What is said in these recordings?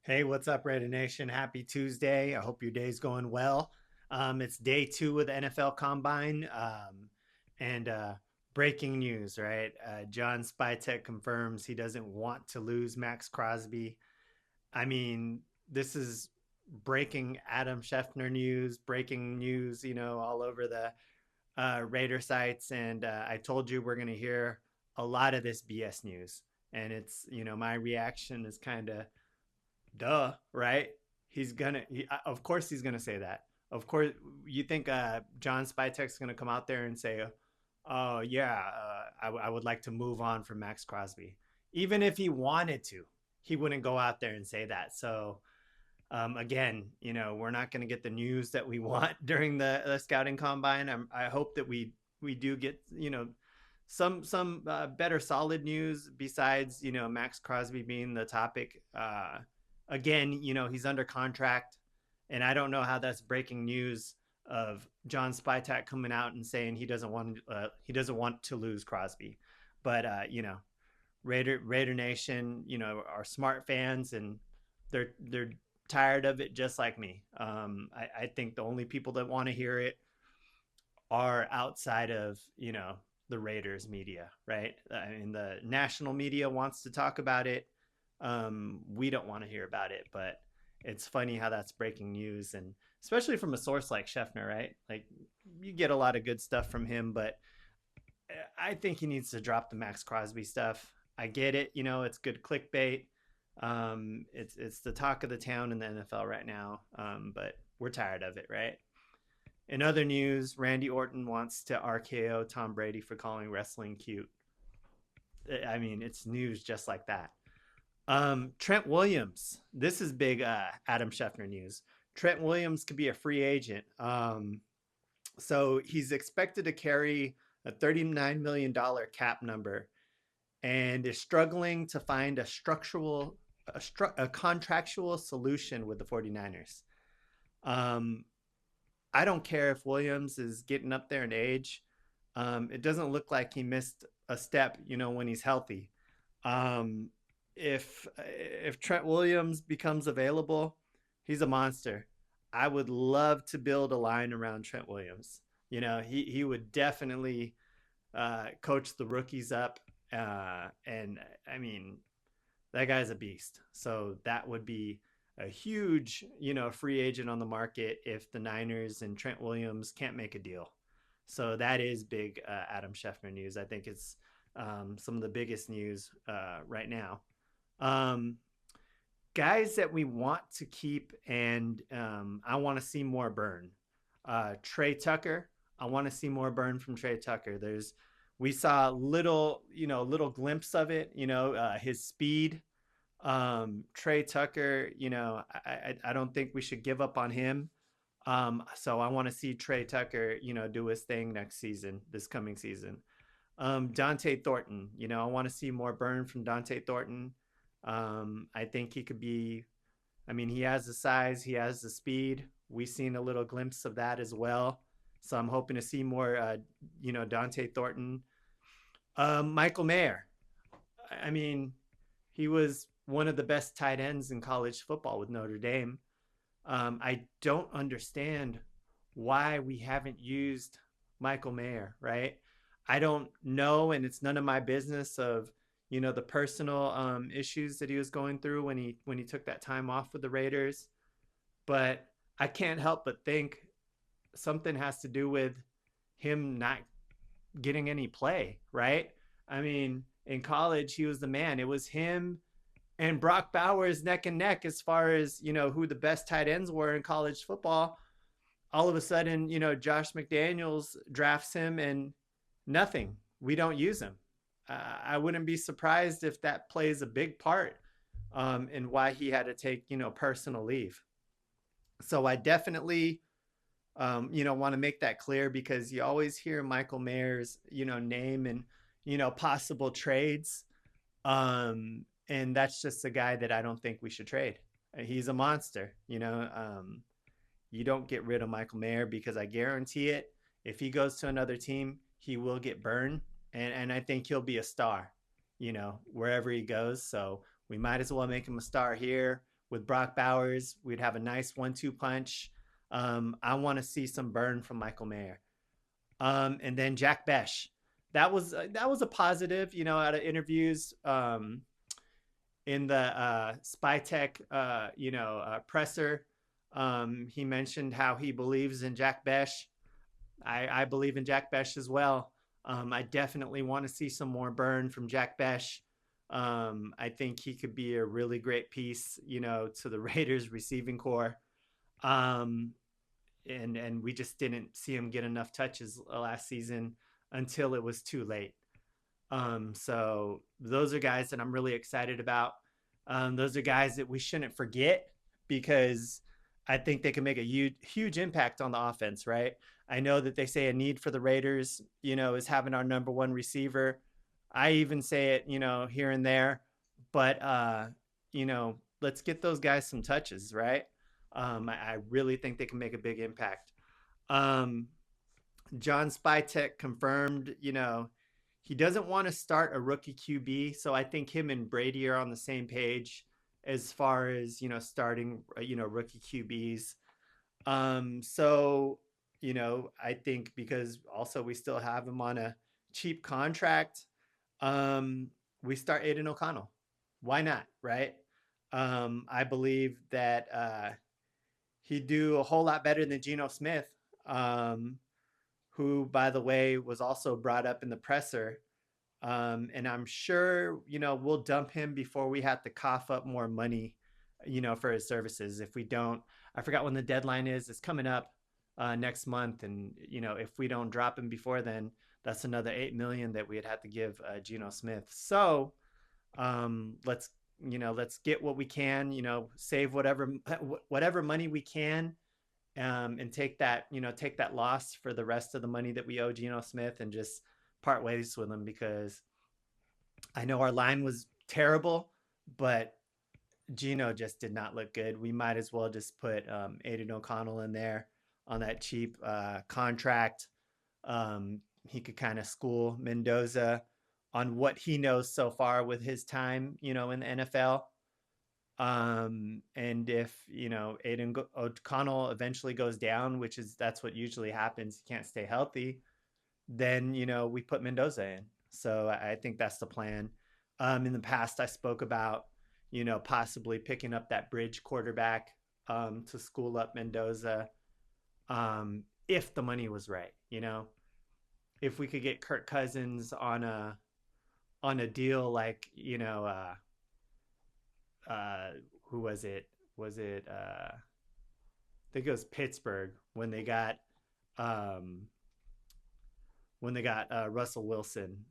Hey, what's up, Raider Nation? Happy Tuesday. I hope your day's going well. It's day two of the NFL Combine. And breaking news, right? John Spytek confirms he doesn't want to lose Max Crosby. I mean, this is breaking Adam Schefter news, breaking news, all over the Raider sites. And I told you we're going to hear a lot of this BS news. And my reaction is kind of duh, right? Of course he's gonna say that. Of course, you think John Spytek's gonna come out there and say, "Oh yeah, I would like to move on from Max Crosby." Even if he wanted to, he wouldn't go out there and say that. So again, we're not gonna get the news that we want during the scouting combine. I hope that we do get some better solid news besides Max Crosby being the topic. Again, he's under contract, and I don't know how that's breaking news of John Spytek coming out and saying he doesn't want to lose Crosby, but Raider Nation, are smart fans and they're tired of it just like me. I think the only people that want to hear it are outside of the Raiders media, right? I mean, the national media wants to talk about it. We don't want to hear about it, but it's funny how that's breaking news, and especially from a source like Schefter, right? Like you get a lot of good stuff from him, but I think he needs to drop the Max Crosby stuff. I get it, it's good clickbait. It's the talk of the town in the NFL right now, but we're tired of it, right? In other news, Randy Orton wants to RKO Tom Brady for calling wrestling cute. I mean, it's news just like that. Trent Williams. This is big Adam Schefter news. Trent Williams could be a free agent. So he's expected to carry a $39 million cap number and is struggling to find a contractual solution with the 49ers. Um, I don't care if Williams is getting up there in age. It doesn't look like he missed a step, when he's healthy. Um, if Trent Williams becomes available, he's a monster. I would love to build a line around Trent Williams. He would definitely coach the rookies up, and I mean that guy's a beast. So that would be a huge, free agent on the market if the Niners and Trent Williams can't make a deal. So that is big Adam Schefter news. I think it's some of the biggest news right now. Um, Guys that we want to keep, and I want to see more burn. Trey Tucker. I want to see more burn from Trey Tucker. We saw little glimpse of it. His speed. Trey Tucker. I don't think we should give up on him. So I want to see Trey Tucker, do his thing this coming season. Dante Thornton. I want to see more burn from Dante Thornton. I think he could be. I mean, he has the size, he has the speed. We've seen a little glimpse of that as well. So I'm hoping to see more, Dante Thornton. Michael Mayer. I mean, he was one of the best tight ends in college football with Notre Dame. I don't understand why we haven't used Michael Mayer, right? I don't know, and it's none of my business of the personal issues that he was going through when he took that time off with the Raiders. But I can't help but think something has to do with him not getting any play, right? I mean, in college, he was the man. It was him and Brock Bowers neck and neck as far as, who the best tight ends were in college football. All of a sudden, Josh McDaniels drafts him and nothing. We don't use him. I wouldn't be surprised if that plays a big part in why he had to take, personal leave. So I definitely, want to make that clear because you always hear Michael Mayer's, name and, possible trades. And that's just a guy that I don't think we should trade. He's a monster, you don't get rid of Michael Mayer because I guarantee it. If he goes to another team, he will get burned, and I think he'll be a star, wherever he goes. So we might as well make him a star here. with Brock Bowers. We'd have a nice 1-2 punch. I want to see some burn from Michael Mayer. And then Jack Besh. That was a positive, out of interviews. In the Spytech, presser, he mentioned how he believes in Jack Besh. I believe in Jack Besh as well. I definitely want to see some more burn from Jack Besh. I think he could be a really great piece, to the Raiders receiving core. Um, and we just didn't see him get enough touches last season until it was too late. So those are guys that I'm really excited about. Those are guys that we shouldn't forget because I think they can make a huge impact on the offense, right? I know that they say a need for the Raiders, is having our number one receiver. I even say it, here and there, but let's get those guys some touches, right? I really think they can make a big impact. Um, John Spytek confirmed, he doesn't want to start a rookie QB. So I think him and Brady are on the same page as far as, starting, rookie QBs. So, I think because also we still have him on a cheap contract, um, we start Aiden O'Connell. Why not, right? I believe that he'd do a whole lot better than Geno Smith. Who, by the way, was also brought up in the presser. And I'm sure, we'll dump him before we have to cough up more money, for his services. If we don't, I forgot when the deadline is. It's coming up next month. And, if we don't drop him before then, that's another 8 million that we'd have to give Geno Smith. So let's get what we can, save whatever money we can, and take that loss for the rest of the money that we owe Geno Smith and just part ways with him because I know our line was terrible, but Geno just did not look good. We might as well just put Aiden O'Connell in there on that cheap contract. He could kind of school Mendoza on what he knows so far with his time, in the NFL. And if, Aiden O'Connell eventually goes down, that's what usually happens, he can't stay healthy, then, we put Mendoza in. So I think that's the plan. In the past, I spoke about, possibly picking up that bridge quarterback to school up Mendoza if the money was right, if we could get Kirk Cousins on a deal like, who was it? Was it I think it was Pittsburgh um when they got Russell Wilson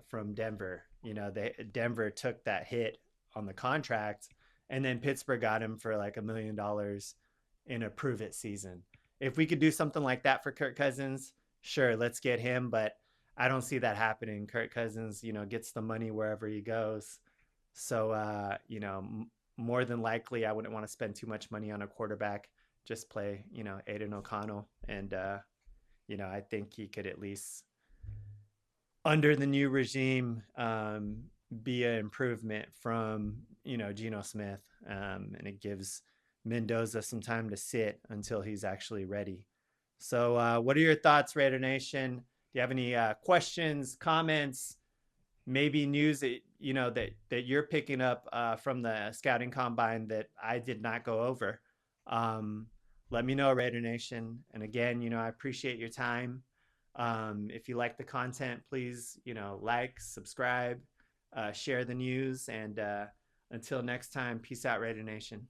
from Denver. Denver took that hit on the contract, and then Pittsburgh got him for like $1 million in a prove it season. If we could do something like that for Kirk Cousins, sure, let's get him. But I don't see that happening. Kirk Cousins, gets the money wherever he goes. So, more than likely, I wouldn't want to spend too much money on a quarterback. Just play, Aiden O'Connell. And, I think he could at least, under the new regime, be an improvement from, Geno Smith. And it gives Mendoza some time to sit until he's actually ready. So, what are your thoughts, Raider Nation? Do you have any questions, comments, maybe news that that you're picking up from the scouting combine that I did not go over? Let me know, Raider Nation. And again, I appreciate your time. If you like the content, please, like, subscribe, share the news, and until next time, peace out, Raider Nation.